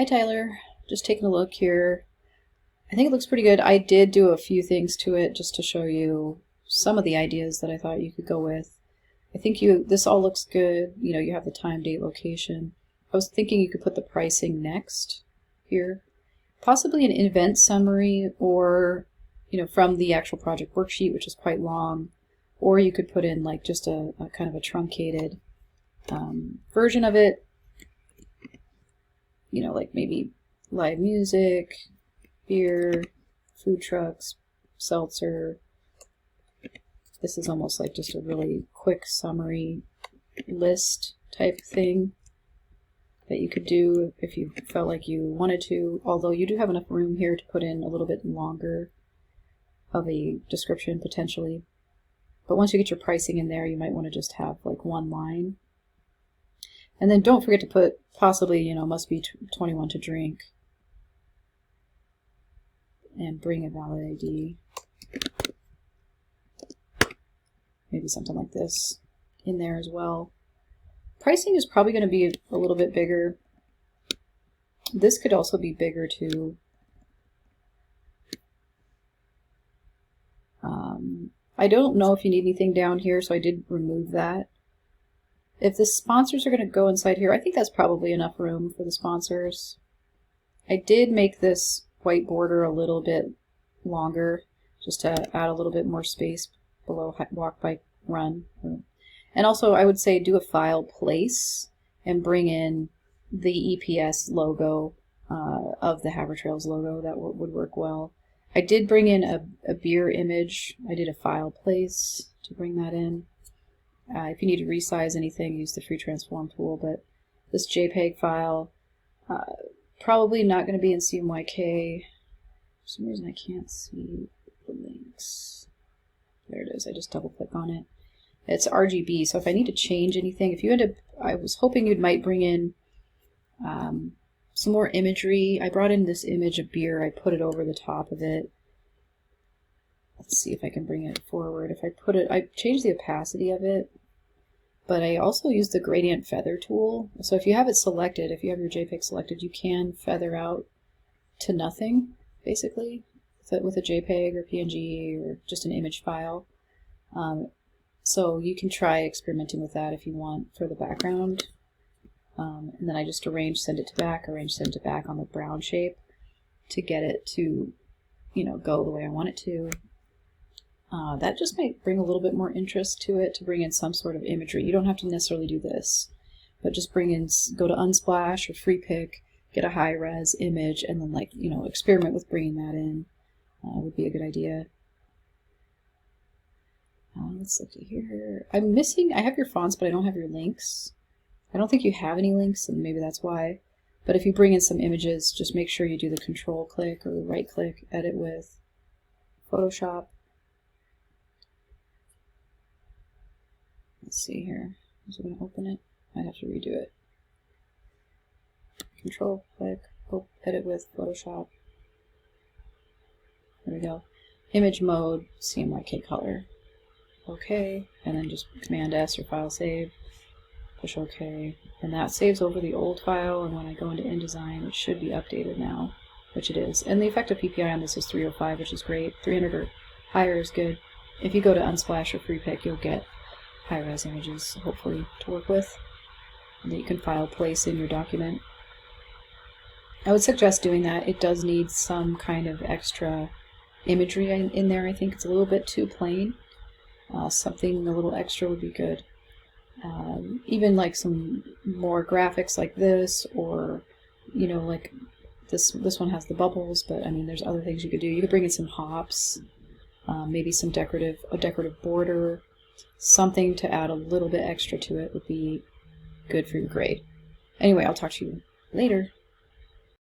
Hi Tyler, just taking a look here. I think it looks pretty good. I did do a few things to it just to show you some of the ideas that I thought you could go with. I think this all looks good. You know, you have the time, date, location. I was thinking you could put the pricing next here. Possibly an event summary or, you know, from the actual project worksheet, which is quite long. Or you could put in like just a kind of a truncated version of it. You know, like maybe live music, beer, food trucks, seltzer. This is almost like just a really quick summary list type thing that you could do if you felt like you wanted to, although you do have enough room here to put in a little bit longer of a description potentially. But once you get your pricing in there, you might want to just have like one line. And then don't forget to put possibly, you know, must be 21 to drink. And bring a valid ID. Maybe something like this in there as well. Pricing is probably going to be a little bit bigger. This could also be bigger too. I don't know if you need anything down here, so I did remove that. If the sponsors are going to go inside here, I think that's probably enough room for the sponsors. I did make this white border a little bit longer just to add a little bit more space below walk, bike, run. And also I would say do a file place and bring in the EPS logo of the Havertrails logo. That would work well. I did bring in a beer image. I did a file place to bring that in. If you need to resize anything, use the free transform tool, but this JPEG file, probably not going to be in CMYK. For some reason I can't see the links. There it is, I just double click on it. It's RGB, so if I need to change anything, if you end up, I was hoping you might bring in some more imagery. I brought in this image of beer, I put it over the top of it. Let's see if I can bring it forward. If I put it, I changed the opacity of it, but I also used the gradient feather tool. So if you have it selected, if you have your JPEG selected, you can feather out to nothing, basically, with a JPEG or PNG or just an image file. So you can try experimenting with that if you want for the background. And then I just send it to back on the brown shape to get it to, you know, go the way I want it to. That just might bring a little bit more interest to it, to bring in some sort of imagery. You don't have to necessarily do this, but just go to Unsplash or FreePic, get a high-res image, and then, like, you know, experiment with bringing that in. Would be a good idea. Let's look at here. I have your fonts, but I don't have your links. I don't think you have any links, and maybe that's why. But if you bring in some images, just make sure you do the control click or the right click, edit with Photoshop. Let's see here. Is it going to open it? I'd have to redo it. Control click, edit with Photoshop. There we go. Image mode, CMYK color. OK, and then just Command S or file save. Push OK, and that saves over the old file, and when I go into InDesign, it should be updated now, which it is. And the effective PPI on this is 305, which is great. 300 or higher is good. If you go to Unsplash or FreePic, you'll get high-res images, hopefully, to work with, and that you can file place in your document. I would suggest doing that. It does need some kind of extra imagery in there. I think it's a little bit too plain. Something a little extra would be good. Even like some more graphics like this, or, you know, like this one has the bubbles, but I mean, there's other things you could do. You could bring in some hops, maybe a decorative border. Something to add a little bit extra to it would be good for your grade. Anyway, I'll talk to you later.